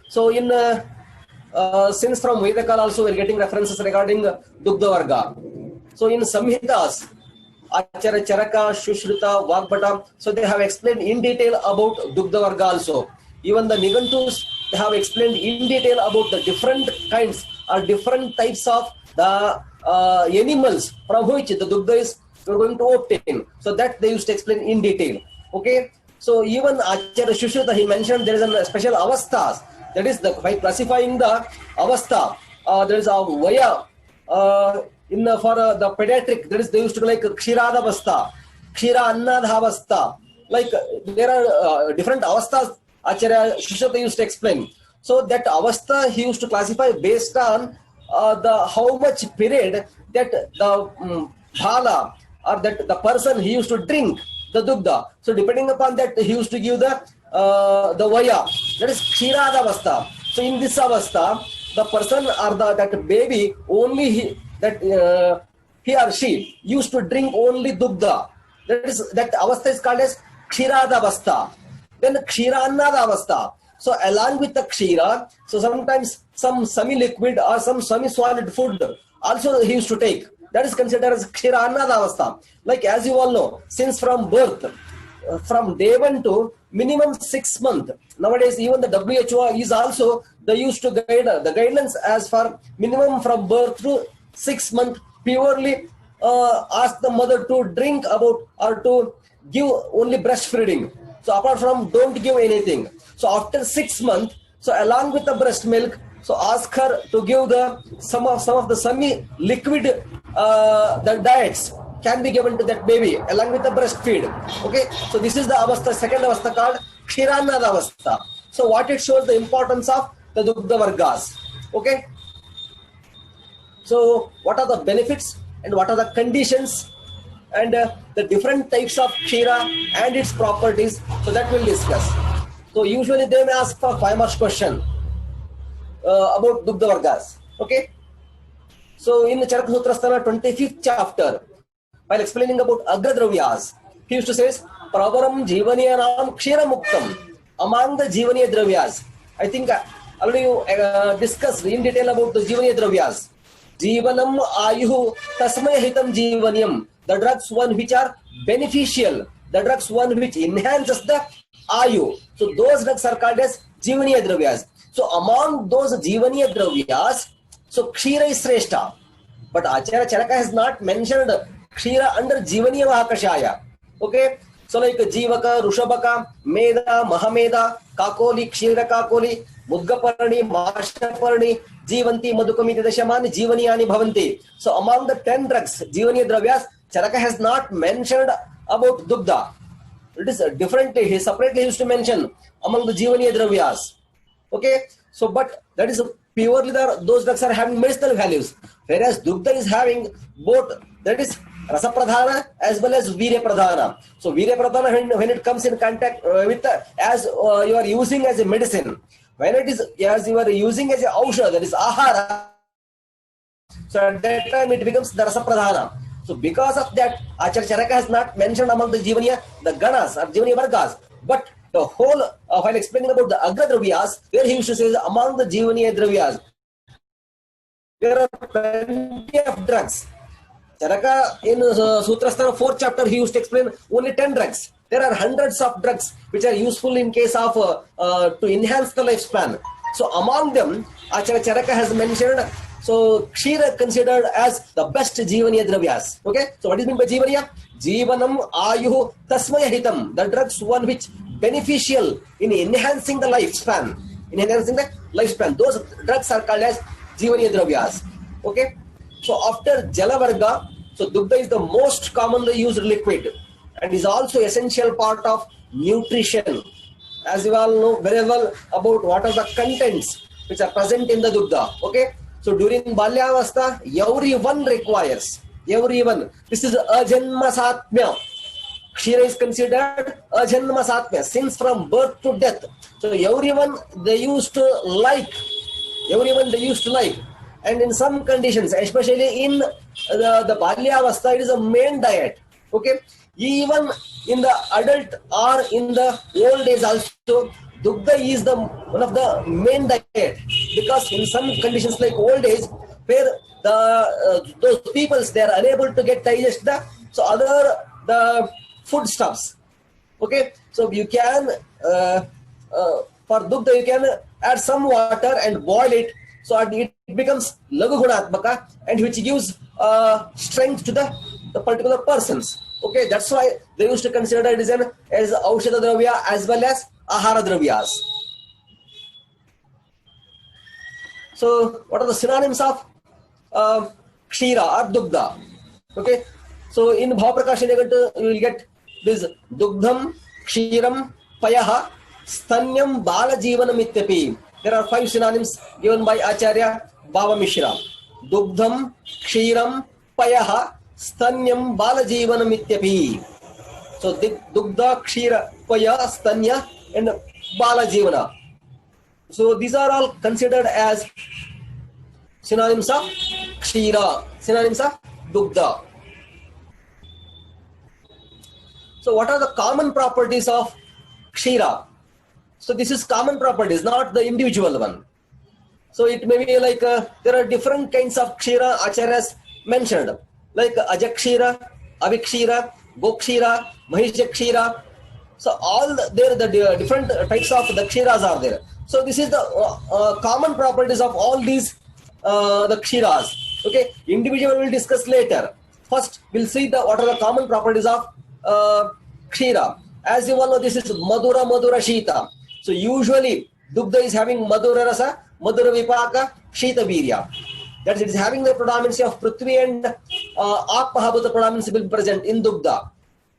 So in since from Vedakal also we're getting references regarding Dugdha Varga. So in Samhitas, Acharya Charaka, Shushruta, Vagbhata, so they have explained in detail about Dugdha Varga also. Even the Nigantus, they have explained in detail about the different kinds or different types of the animals from which the Dugdha is going to obtain. So that they used to explain in detail. Okay. So even Acharya Shushruta, he mentioned there is a special avasthas. That is, by classifying the avastha, there is a vaya for the pediatric. That is, they used to like kshirada avastha, kshira annadha avastha. Like there are different avasthas Acharya Shushruta used to explain. So that avastha he used to classify based on the how much period that the bhala or that the person he used to drink the dugdha. So depending upon that, he used to give the vaya, that is kshirada avastha. So in this avastha, the person or that baby only he or she used to drink only dugdha. That avastha is called as kshirada avastha. Then kshira annada avastha. So along with the kshira, so sometimes some semi-liquid or some semi-solid food also he used to take. That is considered as kshira annada avastha. Like as you all know, since from birth, from day 1 to minimum 6 months. Nowadays, even the WHO is also, they used to guide the guidelines as for minimum from birth to 6 months, purely ask the mother to drink about or to give only breastfeeding. So apart from don't give anything. So after 6 months, so along with the breast milk, so ask her to give the some of the semi-liquid the diets can be given to that baby along with the breastfeed. Okay, so this is the avastha, second avastha called kshirannada avastha. So what it shows the importance of the Dugdha Vargas. Okay, so what are the benefits and what are the conditions and the different types of kshira and its properties, so that we'll discuss. So usually they may ask for 5 marks question about Dugdha Vargas. Okay, so in the Charaka Sutrasthana 25th chapter, while explaining about Agradravyas, he used to say, Pravaram Jivaniyanam Kshira Muktam, among the Jivaniya Dravyas. I think already you discussed in detail about the Jivaniya Dravyas. Jivanam Ayuhu Tasmaya Hitam Jivaniyam, the drugs one which are beneficial, the drugs one which enhances the Ayu. So those drugs are called as Jivaniya Dravyas. So among those Jivaniya Dravyas, so Kshira is Sreshta. But Acharya Charaka has not mentioned Kshira under Jivaniya Mahakashaya. Okay, so like Jivaka, Rushabaka, Meda, Mahameda, Kakoli, Kshira Kakoli, Mudgaparni, Mashaparni, Jivanti, Madhukamiti, Dashamani, Jivaniyani Bhavanti. So among the 10 drugs, Jivaniya Dravyas, Charaka has not mentioned about Dugdha. It is differently, he separately used to mention among the Jivaniya Dravyas. Okay, so but that is purely those drugs are having medicinal values, whereas Dugdha is having both, that is Rasa Pradhana as well as Virya Pradhana. So Virya Pradhana, when it comes in contact with as you are using as a medicine, when it is as you are using as a ausha, that is ahara, so at that time it becomes the Rasa Pradhana. So because of that, Acharya Charaka has not mentioned among the Jivaniya, the Ganas or Jivaniya Vargas, but the whole, while explaining about the Agradravyas, where he used to say among the Jivaniya Dravyas, there are plenty of drugs. Charaka in Sutrasthana 4th chapter, he used to explain only 10 drugs. There are hundreds of drugs which are useful in case of to enhance the lifespan. So among them, Acharya Charaka has mentioned, so Kshira considered as the best Jivaniya Dravyas. Okay, so what is meant by Jivaniya? Jivanam Ayuhu Tasmaya Hitam, the drugs one which beneficial in enhancing the lifespan. In enhancing the lifespan, those drugs are called as Jivaniya Dravyas. Okay, so after Jalavarga, so Dugdha is the most commonly used liquid and is also essential part of nutrition. As you all know very well about what are the contents which are present in the Dugdha. Okay, so during Balyavastha, everyone requires, everyone. This is Ajanma Satmya. Kshira is considered Ajanma Satmya, since from birth to death. So everyone they used to like, and in some conditions, especially in the Balyavastha, it is a main diet. Okay, even in the adult or in the old age also, Dugdha is the one of the main diet, because in some conditions like old age, where those peoples, they are unable to get digest the foodstuffs. Okay, so you can for Dugdha you can add some water and boil it, so it becomes Lagu Gunatmaka, and which gives strength to the particular persons. Okay, that's why they used to consider it as Aushadha Dravya as well as Ahara Dravyas. So, what are the synonyms of Kshira or Dugdha? Okay, so in Bhavaprakash you will get this Dugdham, Kshiram, Payaha, Stanyam, Bala Jivanam Ityapi. There are 5 synonyms given by Acharya Bhava Mishra. Dugdham, Kshiram, Payaha, Stanyam, Bala Jivanam Ityapi. So Dugdha, Kshira, Paya, Stanya and Bala Jivana. So these are all considered as synonyms of Kshira, synonyms of Dugdha. So what are the common properties of Kshira? So this is common properties, not the individual one. So it may be like there are different kinds of Kshira Acharyas mentioned, like Ajakshira, Avikshira, Gokshira, Mahisjakshira. So all there the different types of the Kshiras are there. So this is the common properties of all these the Kshiras. Okay, individual will discuss later. First we'll see what are the common properties of Kshira. As you all know, this is Madura Madura Shita. So usually Dugdha is having Madura Rasa, Madura Vipaka, Shita Virya. That is, it is having the predominance of Prithvi and Atmahabhuta predominance will be present in Dugdha.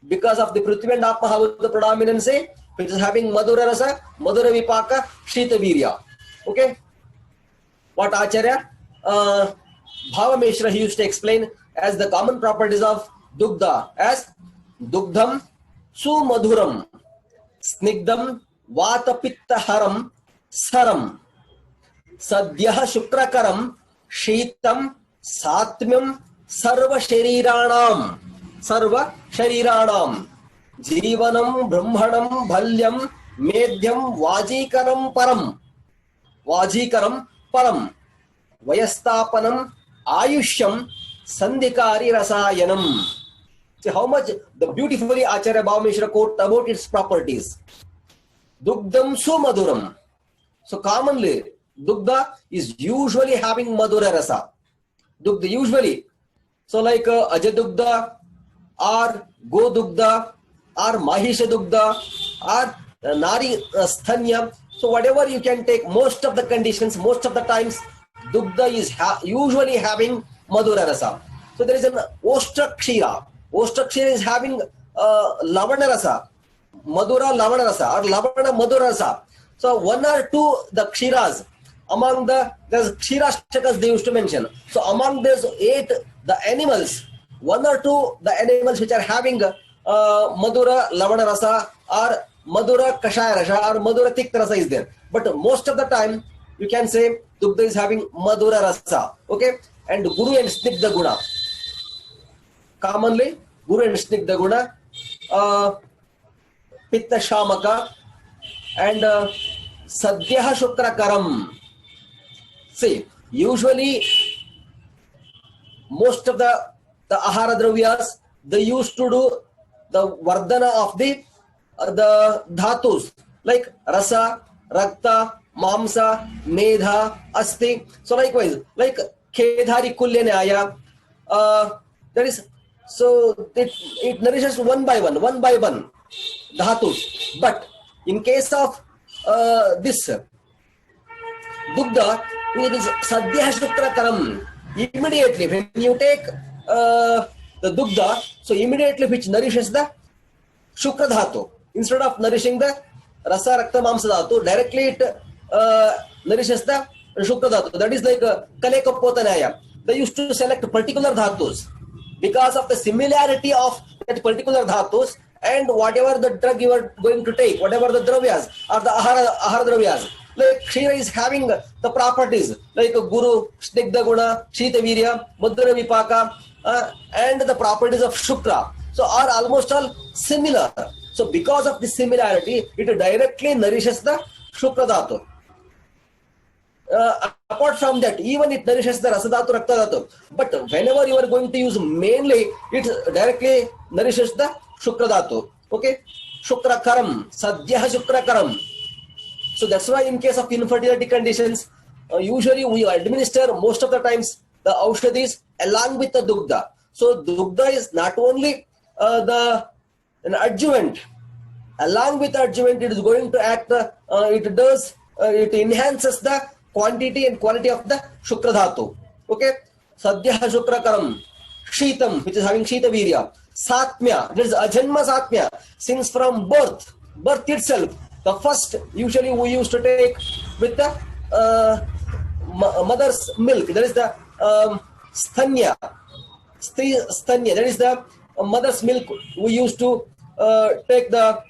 Because of the Prithvi and Atmahabhuta predominance, it is having Madura Rasa, Madura Vipaka, Shita Virya. Okay? What Acharya Bhava Mishra he used to explain as the common properties of Dugdha as Dugdham, Sumadhuram, Snigdham, Vatapittaharam, Saram, Sadhyah Shukrakaram, Shitam, Satmyam, Sarva Shariranam, Jivanam, Brahmanam, Bhalyam, Medhyam, Vajikaram Param, Vayastapanam, Ayushyam, Sandhikari Rasayanam. See how much the beautifully Acharya Bhava Mishra quote about its properties. Dugdham Sumaduram. So commonly, Dugdha is usually having Madura Rasa. Dugdha usually. So like Ajadugdha or Godugdha or Mahisha Dugdha or Nari Sthanya. So whatever you can take, most of the conditions, most of the times, Dugdha is usually having Madura Rasa. So there is an Oshtra Kshira. Oshtra Kshira is having Lavana Rasa, Madura Lavana Rasa or Lavana Madura Rasa. So 1 or 2 the Kshiras among there's Kshirashtakas they used to mention. So among these 8 the animals, 1 or 2 the animals which are having Madura Lavana Rasa or Madura Kashaya Rasa or Madura Tikta Rasa is there. But most of the time you can say Dugdha is having Madura Rasa. Okay, and Guru and Snigdha Guna. Commonly, Guru and Snigdha Guna, Pitta Shamaka, and Sadhyaha Shukrakaram. See, usually most of the Ahara Dravyas, they used to do the Vardhana of the Dhatus, like Rasa, Rakta, Mamsa, Medha, Asti. So likewise, like Kedhari Kulyanaya, that is, so it nourishes one by one dhatus. But in case of this Dugdha, it is Sadhya Shukrakaram. Immediately when you take the Dugdha, so immediately which nourishes the Shukra Dhatu. Instead of nourishing the Rasa Rakta Mamsa Dhatu, directly it nourishes the Shukra Dhatu. That is like Kaleka Potanaya. They used to select particular Dhatus because of the similarity of that particular Dhatus and whatever the drug you are going to take, whatever the Dravyas or the Ahara Dravyas. Like Kshira is having the properties like Guru, Snigdha Guna, Shita Virya, Madhura Vipaka, and the properties of Shukra. So are almost all similar. So because of this similarity, it directly nourishes the Shukra Dhatu. Apart from that, even it nourishes the Rasa Dhatu, Rakta Dhatu. But whenever you are going to use mainly, it directly nourishes the Shukra Dhatu. Okay? Shukra Karam, Sadhya Shukra Karam. So that's why in case of infertility conditions, usually we administer most of the times the aushadhis along with the dugdha. So dugdha is not only an adjuvant. Along with adjuvant, it is going to act. It enhances the quantity and quality of the shukra dhatu. Okay, sadhya shukra karam, shitam, which is having shita virya, satmya, that is ajanma satmya, since from birth itself. The first, usually we used to take with the mother's milk, that is the sthanya, that is the mother's milk. We used to take the,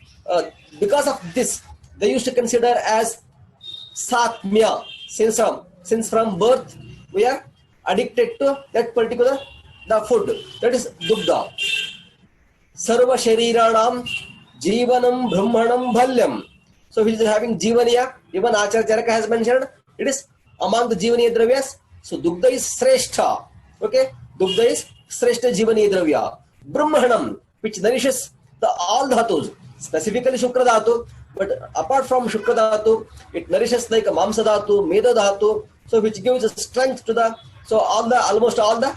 because of this, they used to consider as satmya, since from birth we are addicted to that particular the food, that is dugdha. Sarva shariranam jivanam brahmanam bhalyam. So which is having jivaniya, even Acharya Charaka has mentioned, it is among the jivaniya dravyas. So dugdha is sreshtha. Okay, dugdha is sreshtha jivaniya dravya. Brahmanam, which nourishes the all dhatus, specifically shukra dhatu, but apart from shukra dhatu, it nourishes like a mamsa dhatu, meda dhatu, so which gives strength to the, so all the, almost all the,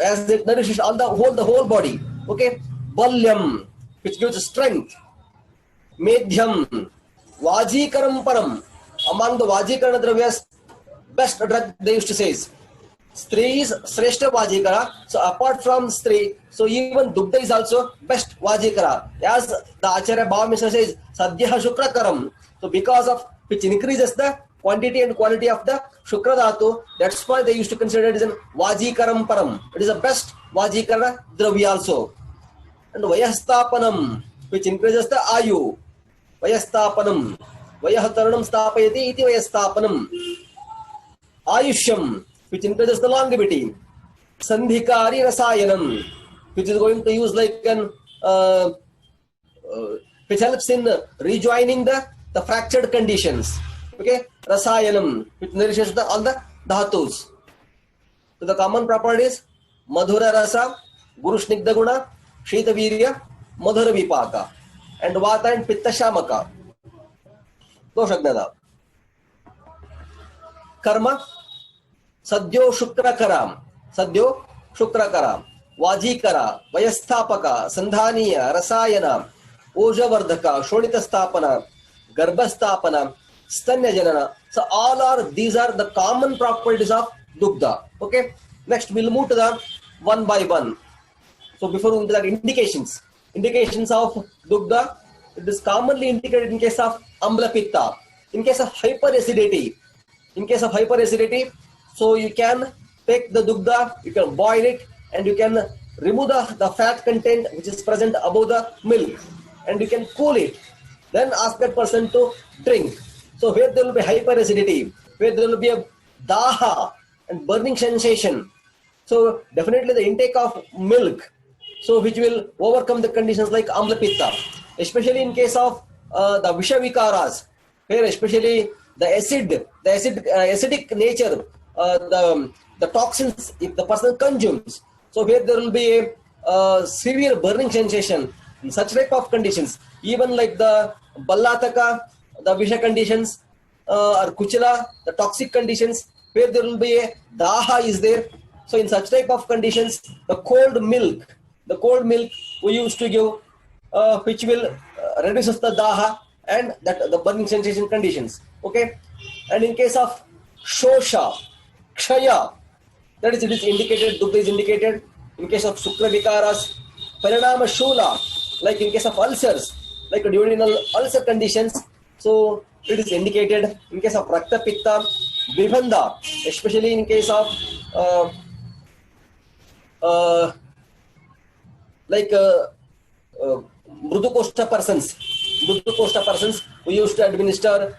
as it nourishes all the whole body. Okay, balyam, which gives strength. Medhyam, Vajikaram Param, among the Vajikarana dravyas, best drug they used to say is Stri is Sreshta Vajikara. So apart from Stri, so even Dugdha is also best Vajikara. As the Acharya Bhava Mishra says, Sadhya Shukra Karam. So because of which increases the quantity and quality of the Shukra Dhatu, that's why they used to consider it as an Vajikaram Param. It is the best Vajikara dravya also. And Vayastapanam, which increases the Ayu. Vayastapanam, Vayahataranam Stapayati iti Vayastapanam. Ayushyam, which increases the longevity. Sandhikari Rasayanam, which is going to use like an, which helps in rejoining the fractured conditions. Okay, Rasayanam, which nourishes all the dhatus. So the common properties: Madhura Rasa, Guru Snigdha Guna, Shita Virya, Madhura Vipaka, and Vata and Pitta Shamaka. Doshagnada. Karma, Sadhyo Shukra Karam, Sadhyo Shukra Karam, Vajikara, Vayasthapaka, Sandhaniya, Rasayana, Ojavardhaka, Shodita Stapana, Garbhastapana, Stanya Janana. So all these are the common properties of Dugdha. Okay. Next we'll move to the one by one. So before we into that, indications of Dugdha, it is commonly indicated in case of Amla Pitta, in case of hyperacidity. So you can take the Dugdha, you can boil it, and you can remove the fat content which is present above the milk, and you can cool it. Then ask that person to drink. So where there will be hyperacidity, where there will be a daha and burning sensation. So definitely the intake of milk, so which will overcome the conditions like Amla Pitta, especially in case of the Visha Vikaras, where especially the acidic nature, the toxins if the person consumes. So where there will be a severe burning sensation in such type of conditions, even like the Ballataka, the Visha conditions, or Kuchila, the toxic conditions, where there will be a Daha is there. So in such type of conditions, the cold milk we used to give, which will reduce the Daha and that the burning sensation conditions. Okay, and in case of Shosha, Kshaya, that is, it is indicated, Dugdha is indicated. In case of Shukra Vikaras, Parinama Shula, like in case of ulcers, like duodenal ulcer conditions, so it is indicated. In case of Rakta Pitta, Vibhanda, especially in case of Mrudukoshta persons, we used to administer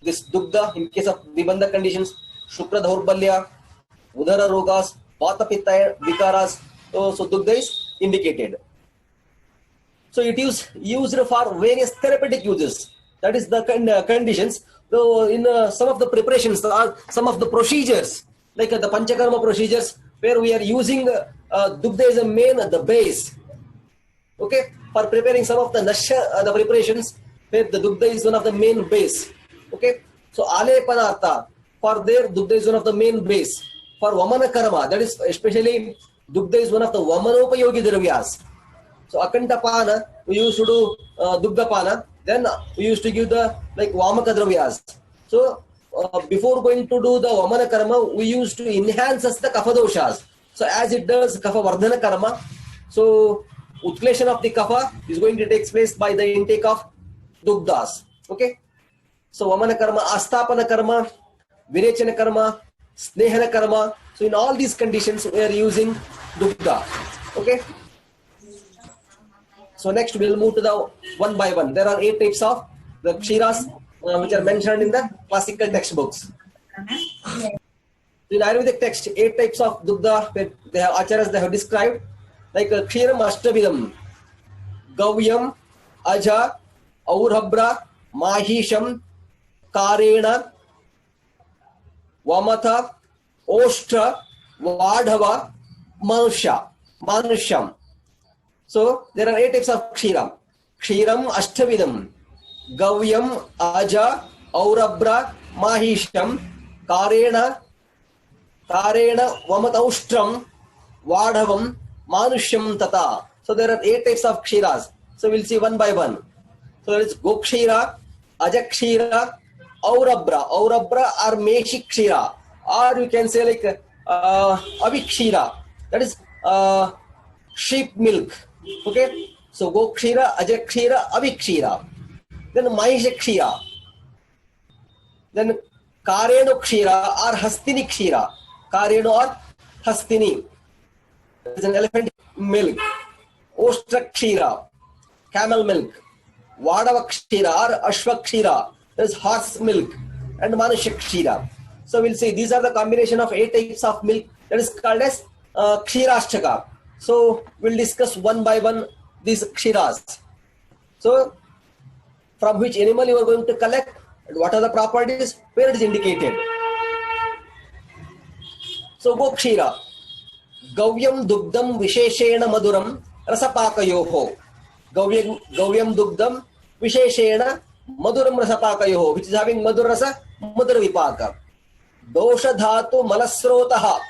this Dugdha in case of Vibhanda conditions, Shukra Dhaurbalya, Udhara Rogas, Vata Pitta Vikaras, so Dugdha is indicated. So it is used for various therapeutic uses. That is the conditions. So in some of the preparations, some of the procedures, like the Panchakarma procedures, where we are using Dugdha as a main, the base. Okay, for preparing some of the Nasha, the preparations, where the Dugdha is one of the main base. Okay, so Alepanartha, for there, Dugdha is one of the main base. For Vamana Karma, that is especially Dugdha is one of the Vamanopayogi Dravyas. So Akantapana, we used to do Dugdapana, then we used to give the like Vamaka Dravyas. So before going to do the Vamana Karma, we used to enhance the Kapha doshas. So as it does Kapha Vardhana Karma, so Utkleshan of the Kapha is going to take place by the intake of Dugdas. Okay. So Vamana Karma, Astapana Karma, Virechana Karma, Snehana Karma. So in all these conditions, we are using Dugda. Okay. So next we'll move to the one by one. There are 8 types of the kshiras which are mentioned in the classical textbooks. In Ayurvedic text, 8 types of dugdha they have acharyas they have described, like kshiram ashtavidam, gavyam, aja, aurhabra, mahisham, karena, vamatha, oshtra, vadhava, manusham. So there are 8 types of kshiram. Kshiram ashtavidam, gavyam, aja, aurabra, mahisham, karena, vamataustram, vadhavam, manusham tata. So there are 8 types of kshiras. So we'll see one by one. So there is gokshira, ajakshira, aurabra. Aurabra are meshi kshira, or you can say like avikshira. That is sheep milk. Okay, so gokshira, ajakshira, avikshira. Then mahishakshira. Then kareno kshira or hastini kshira. Kareno or hastini. It's an elephant milk. Ostra kshira, camel milk. Vadava kshira or ashva kshira. That is horse milk. And manusha kshira. So we'll see these are the combination of 8 types of milk. That is called as kshirashtaka. So we'll discuss one by one these kshiras. So from which animal you are going to collect and what are the properties, where it is indicated. So gokshira, gavyam dugdam visheshena maduram rasapakayoho. Gavyam dugdam visheshena maduram rasapakayoho, which is having madur rasa, madura vipaka. Dosha dhatu malasrotaha.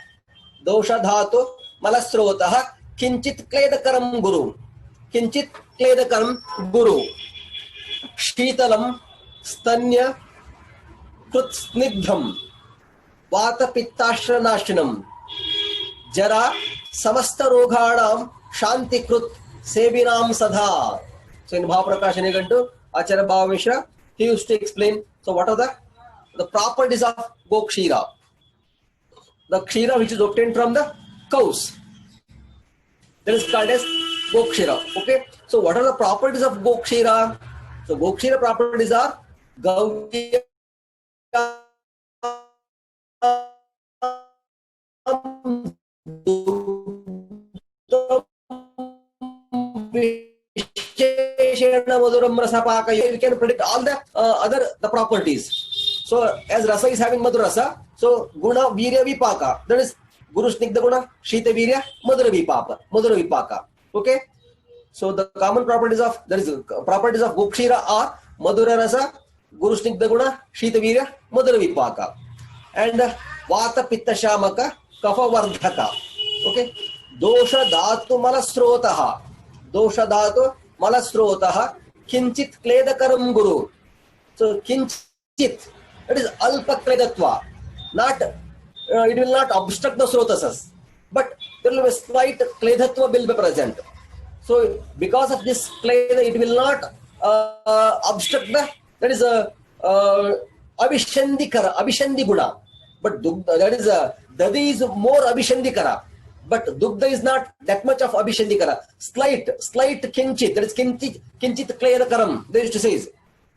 Dosha dhatu malasrotaha. Kinchit kledakaram guru. Kinchit kledakaram guru. Shitalam stanya krut snigdham. Vata pittashra nashinam. Jara samasta roghadam shanti krut sevinam sadha. So in Bhavaprakash Nigantu, Acharya Bhava Mishra, he used to explain. So what are the properties of gokshira? The kshira which is obtained from the cows. That is called as gokshira. Okay. So what are the properties of gokshira? So gokshira properties are gavyam maduram rasapaka. You can predict all the other the properties. So as rasa is having madhur rasa, so guna virya vipaka. That is guru snigdha guna, shita virya, madhura vipaka. Okay. So the common properties of gokshira are madhura rasa, guru snigdha guna, shita virya, madhura vipaka, and vata pitta shamaka, kapha vardhaka. Okay. Dosha dhatu malasrotaha kinchit kledakaram guru. So kinchit, that is alpa kledatva. Not it will not obstruct the srotasas, but there will be a slight kledatva will be present. So because of this kleda, it will not obstruct that is a abhishandi guna. But dugdha, that is dadi is more abhishandikara. But dugdha is not that much of abhishandikara. Slight kinchit, that is kinchit kledakaram. They used to say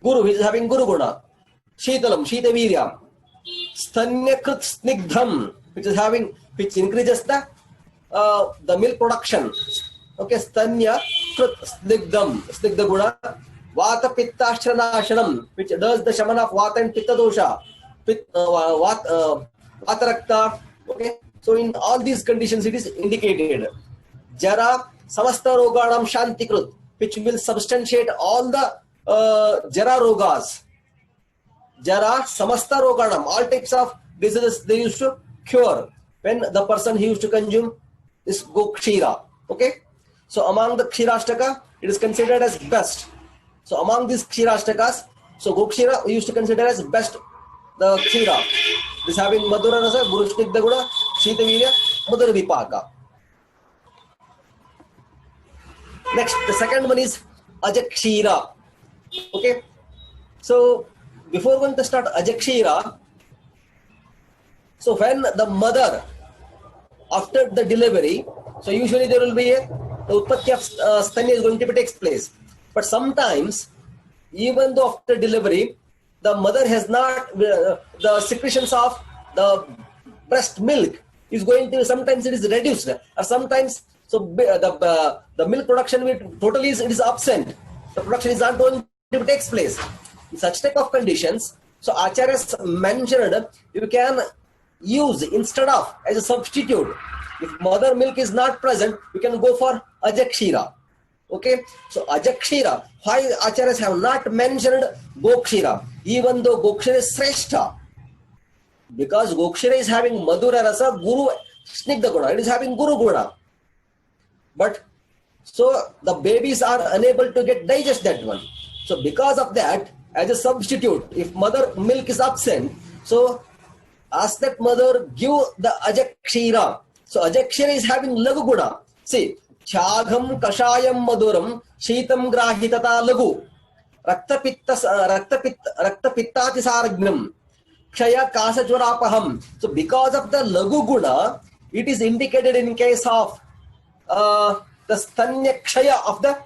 guru, which is having guru guna. Shitalam, shita virya. Stanyakrit snigdham, which increases the milk production. Okay, stanya krut snigdham, snigdha guna. Vata Pittashtra Nashanam, which does the shaman of Vata and Pitta dosha. Vata Rakta. Okay, so in all these conditions it is indicated. Jara Samasta Roganam Shantikrut, which will substantiate all the Jara Rogas. Jara Samasta Roganam, all types of diseases they used to cure when the person he used to consume is Gokshira. Okay, so among the Kshirashtaka, it is considered as best. So among these Kshirashtakas, so Gokshira we used to consider as best the Kshira. This having Madhura Rasa, Gurushnikda Guna, Shita Virya, Madhura Vipaka. Next, the second one is Ajakshira. Okay, so before going to start Ajakshira, so when the mother, after the delivery, so usually there will be the Utpatti of Stanya is going to takes place. But sometimes, even though after delivery, the mother has not, the secretions of the breast milk is going to, sometimes it is reduced, or sometimes, so the milk production will totally it is absent. The production is not going to takes place. In such type of conditions, so Acharyas mentioned you can use instead of as a substitute. If mother milk is not present, you can go for Ajakshira. Okay, so Ajakshira, why Acharyas have not mentioned Gokshira, even though Gokshira is Sreshta? Because Gokshira is having Madhura Rasa, Guru Snigdha Guna, it is having Guru Guna. But so the babies are unable to digest that one. So because of that, as a substitute, if mother milk is absent, so ask that mother give the Ajakshira. So Ajakshira is having Lagu Guna. See, Chagham Kashayam Maduram Shitam Grahitata Lagu Raktapittati Saragnam Kshaya Kasajvarapaham. So because of the Lagu Guna, it is indicated in case of the Stanya Kshaya of the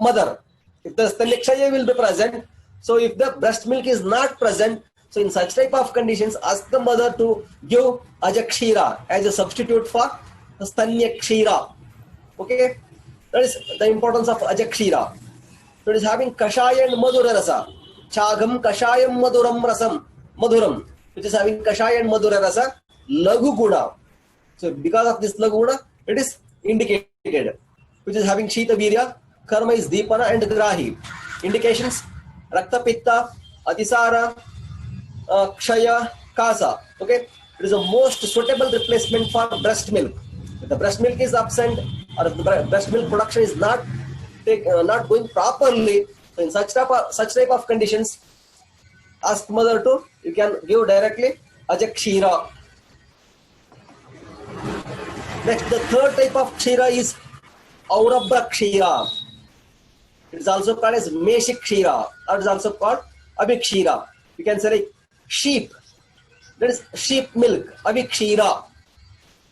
mother. If the Stanya Kshaya will be present, so if the breast milk is not present, so in such type of conditions, ask the mother to give Ajakshira as a substitute for Stanya Kshira. Okay, that is the importance of Ajakshira. So it is having Kashaya and Madhura Rasa. Chagam Kashayam Madhuram Rasam Madhuram, which is having Kashaya and Madhura Rasa, Lagu Guna. So because of this Lagu Guna, it is indicated, which is having Shita Virya, Karma is Deepana and Grahi. Indications: Rakta Pitta, Atisara, Kshaya, Kasa. Okay, it is the most suitable replacement for breast milk. If the breast milk is absent or if the breast milk production is not going properly, so in such type of conditions, ask mother to, you can give directly Ajakshira. Next, the third type of Kshira is Aurabra Kshira. It is also called as Meshik Kshira, or it is also called Abhikshira. You can say like sheep, that is sheep milk, Abhikshira.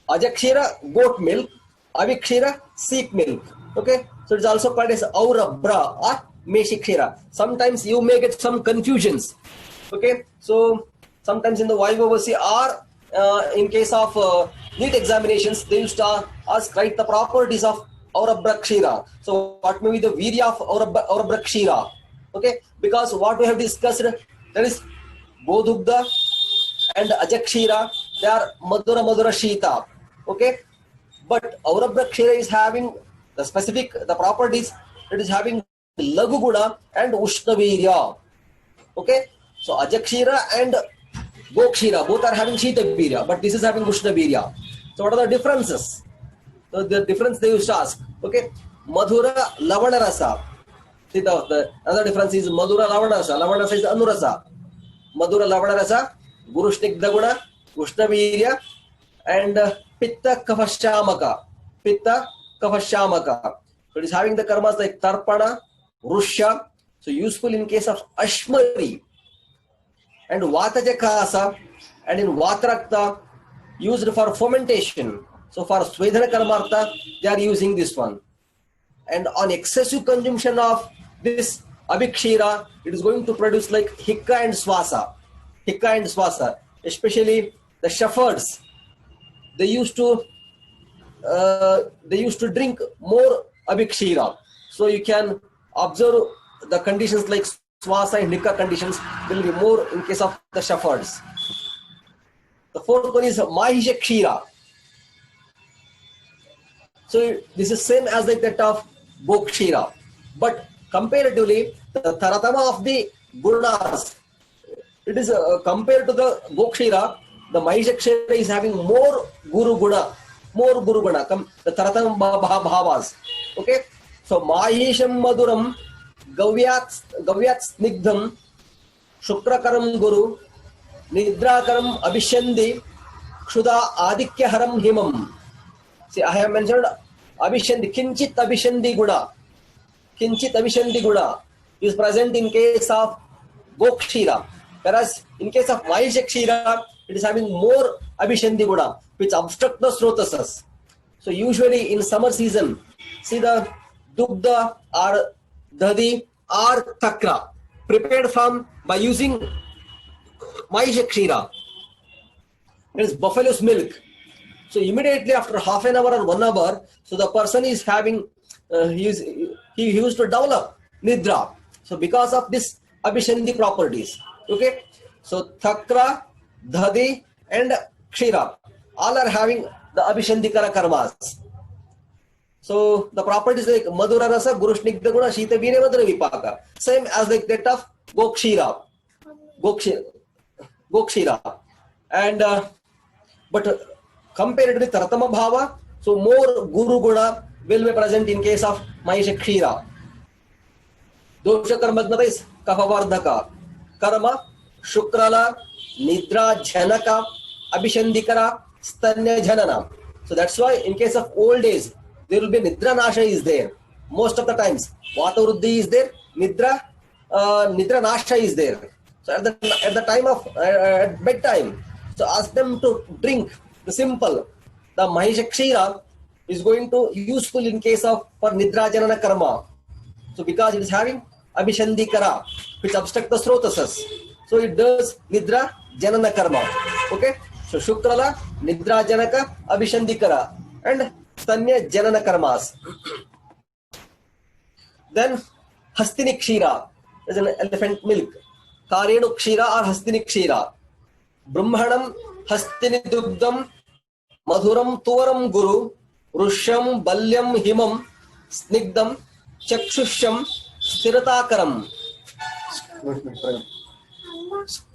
Ajakshira, goat milk, Abhikshira, sheep milk. Okay, so it is also called as Aurabra or Meshik Kshira. Sometimes you may get some confusions. Okay, so sometimes in the YOVC or in case of NEET examinations, they used to ask, write the properties of Aurabra Kshira. So what may be the Virya of Aurabra Kshira? Okay, because what we have discussed, there is Bodhugda and Ajakshira, they are Madhura Shita. Okay, but Aurabra Kshira is having the properties, it is having Lagu Guna and Ushnavirya. Okay, so Ajakshira and Gokshira, both are having Shita Virya, but this is having Ushnavirya. So what are the differences? So the difference they used to ask. Okay, Madhura Lavana Rasa. See the other difference is Madhura Lavana Rasa. Lavana Rasa is Anurasa. Madhura Lavana Rasa, Guru Snigdha Guna, Ushnavirya, and Pitta Kafashamaka. Pitta Kafashamaka. So it is having the karmas like Tarpana, Rusha. So useful in case of Ashmari. And Vatajakasa, and in Vatrakta, used for fermentation. So for Swedhana Karmartha, they are using this one. And on excessive consumption of this Abhikshira, it is going to produce like Hikka and Swasa. Hikka and Swasa. Especially the shepherds, they used to drink more Abhikshira. So you can observe the conditions like swasa and nikka conditions will be more in case of the shepherds. The fourth one is mahisha kshira. So this is same as like that of gokshira, but comparatively the taratama of the gunas, it is compared to the gokshira, the mahisha kshira is having more guru guna, the taratama bhavas. Okay, so mahisham maduram gavyat snigdham shukrakaram guru nidrakaram abhishandi kshuda adikyaharam himam. See, I have mentioned abhishandi, kinchit abhishandi guna is present in case of gokshira, whereas in case of mahisha kshira it is having more abhishandi guna which obstruct the srotasas. So usually in summer season, see the dugdha or dadi or takra prepared from by using mahisha kshira. It is buffalo's milk. So immediately after half an hour or 1 hour, so the person is having, he used to develop nidra. So because of this abhishandi properties, okay. So takra, dhadi and kshira, all are having the abhishandikara karmas. So the properties like madhura rasa, gurushnigdha guna, shita virya, madhura vipaka, same as like that of gokshira, and but comparatively taratama bhava, so more guru guna will be present in case of mahisha kshira. Dosha karmadnata is kapavardhaka, karma shukrala nidra jhanaka abhishandikara stanya jhanana. So that's why in case of old age there will be nidra nasha is there. Most of the times vata vruddhi is there, nidra nasha is there. So at the time of at bedtime, so ask them to drink the simple. The mahisha kshira is going to useful in case of for nidra janana karma. So because it is having abhishandikara which obstruct the srotasas, so it does nidra janana karma. Okay, so shukrala nidra janaka abhishandikara and stanya janana karmas. Then hastini kshira is an elephant milk. Karenu kshira or hastini kshira. Brahmanam hastini dugdam madhuram tuvaram guru rushyam balyam himam snigdam chakshusham sthirataakaram.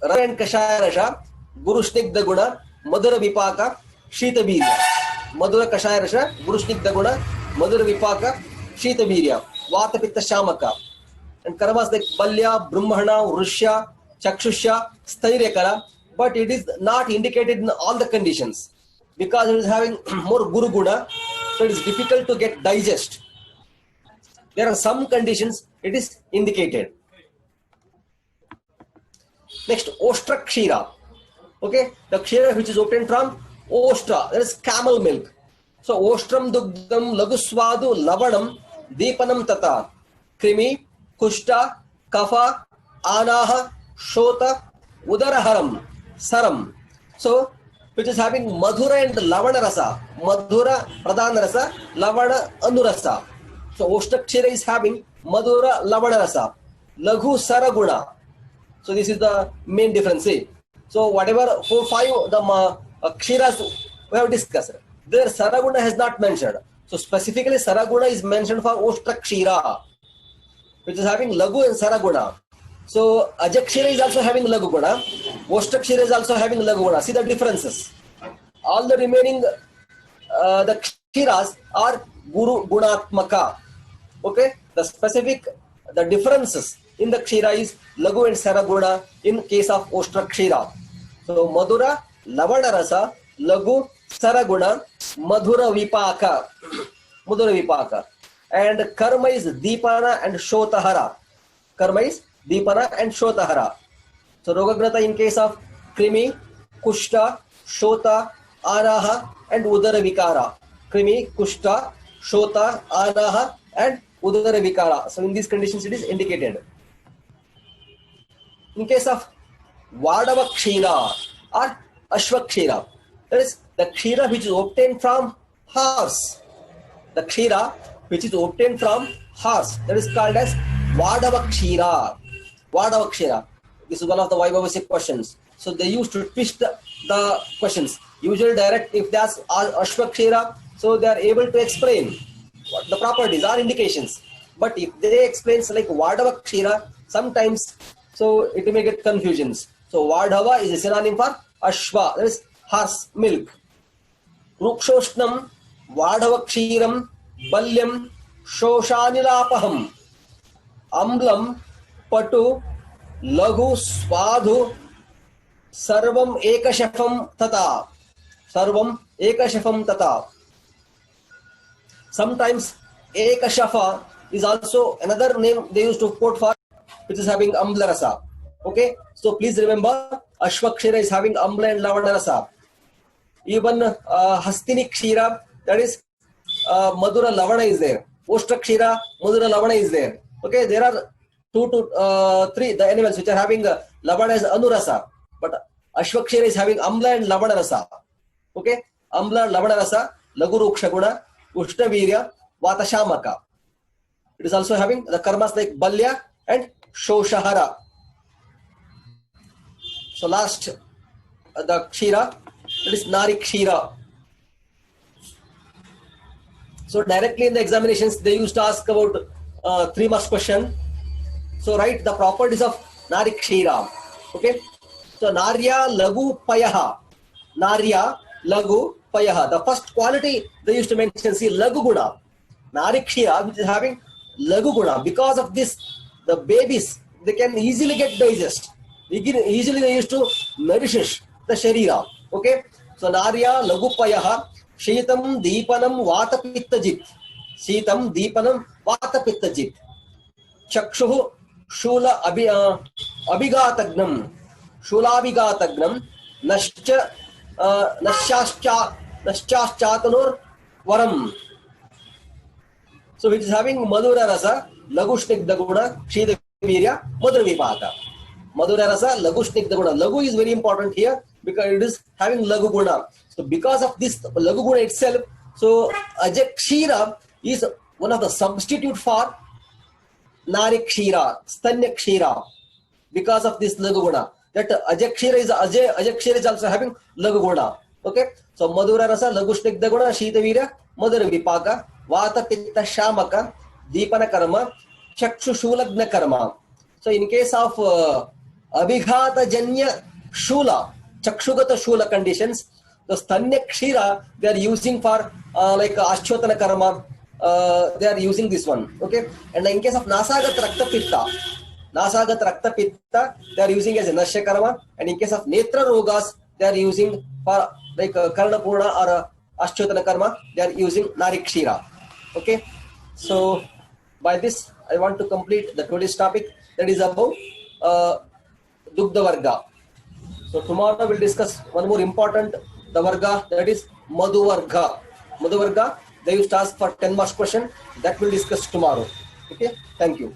Rara and kashaya rasha guru snigdha guna madhura vipaka shita virya. Madhura kashaya rasha guru snigdha guna madhura vipaka shita virya. Vata pitta shamaka. And karmas like balya, brahmana, rushya, chakshusha, stairyakara, but it is not indicated in all the conditions because it is having more guru guna, so it is difficult to get digest. There are some conditions it is indicated. Next, ostra kshira. Okay, the kshira which is obtained from ostra, that is camel milk. So ostram dugdam laguswadu lavanam deepanam tata krimi kushta kafa anaha shota udaraharam saram. So which is having madhura and lavana rasa, madhura pradhana rasa, lavana anurasa. So ostra kshira is having madhura lavana rasa, laghu saraguna. So this is the main difference. So whatever 4, 5 the kshiras we have discussed, there saraguna has not mentioned. So specifically saraguna is mentioned for ostra kshira, which is having laghu and saraguna. So ajakshira is also having laghu guna, ostra kshira is also having laghu guna. See the differences. All the remaining the kshiras are guru gunatmaka. Okay, the specific the differences in the kshira is laghu and saraguna in case of ostra kshira. So madhura lavana rasa, laghu saraguna, madhura vipaka, and karma is deepana and shotahara. Karma is deepana and shotahara. So rogagrata in case of krimi, kushta, shota, anaha and udara vikara. Krimi, kushta, shota, anaha and udara vikara. So in these conditions it is indicated. In case of vadava kshira or ashwa kshira, that is the kshira which is obtained from horse. The kshira which is obtained from horse, that is called as Vadava Kshira. Vadava Kshira. This is one of the Vaibhavasic questions. So they used to twist the questions. Usually direct, if they ask Ashwa Kshira, so they are able to explain what the properties or indications. But if they explain like Vadava Kshira, sometimes so it may get confusions. So Vadava is a synonym for Ashwa, that is horse milk. Rukshoshtam, Vadava Kshiram, Balyam, Shoshanilapaham, Amblam, Patu, Laghu, Swadhu, Sarvam Ekashafam Tata. Sarvam Ekashafam Tata. Sometimes Ekashafa is also another name they used to quote for, which is having Ambla Rasa. Okay, so please remember Ashwakshira is having Ambla and Lavana Rasa. Even Hastini Kshira, that is Madhura Lavana is there. Oshtra Kshira, Madhura Lavana is there. Okay, there are 2 to 3 the animals which are having Lavana as Anurasa, but Ashwakshira is having Amla and Lavana Rasa. Okay, Amla, Lavana Rasa, Laguru Kshaguna, Ushnavirya, Vatashamaka. It is also having the karmas like Balya and Shoshahara. So last, the Kshira, that is Nari Kshira. So directly in the examinations, they used to ask about 3 marks question. So write the properties of Nari Kshira. Okay. So Narya Lagu Payaha. Narya Lagu Payaha. The first quality they used to mention, see, Lagu Guna. Nari Kshira, which is having Lagu Guna. Because of this, the babies, they can easily get digest. Easily they used to nourish the Sharira. Okay. So Narya Lagu Payaha. Sheetam Deepanam Vata Pittajit. Sheetam Deepanam Vata Pittajit. Chakshuhu Shula Abhigatagnam. Shulabhigatagnam. Nashchastanur Varam. So it is having Madhura Rasa, Lagushnik Daguna, Shida Virya, Madhura Vipaka. Madhura Rasa, Lagushnik Daguna. Lagu is very important here because it is having Lagu Guna. So because of this Lagu Guna itself, so Ajakshira is one of the substitute for Nari Kshira, Stanya Kshira. Because of this Lagu Guna. That Ajakshira is also having Lagu Guna. Okay. So Madhura Rasa, Lagushnik Daguna, Shita Virya, Madhura Vipaka, Vata Pitta Shamaka, Deepana Karma, Chakshu Shulagna Karma. So in case of Abhighata Janya Shula, Chakshugata Shula conditions, the Stanya Kshira they are using for like Ashwatana Karma, they are using this one. Okay. And in case of Nasagat Rakta Pitta, they are using as a Nashya Karma. And in case of Netra Rogas, they are using for like Karnapurna or Ashwatana Karma, they are using Nari Kshira. Okay. So by this, I want to complete the today's topic, that is about Dugdha Varga. So tomorrow we'll discuss one more important the Varga, that is Madhu Varga. Madhu Varga, they used to ask for 10 marks question. That we'll discuss tomorrow. Okay. Thank you.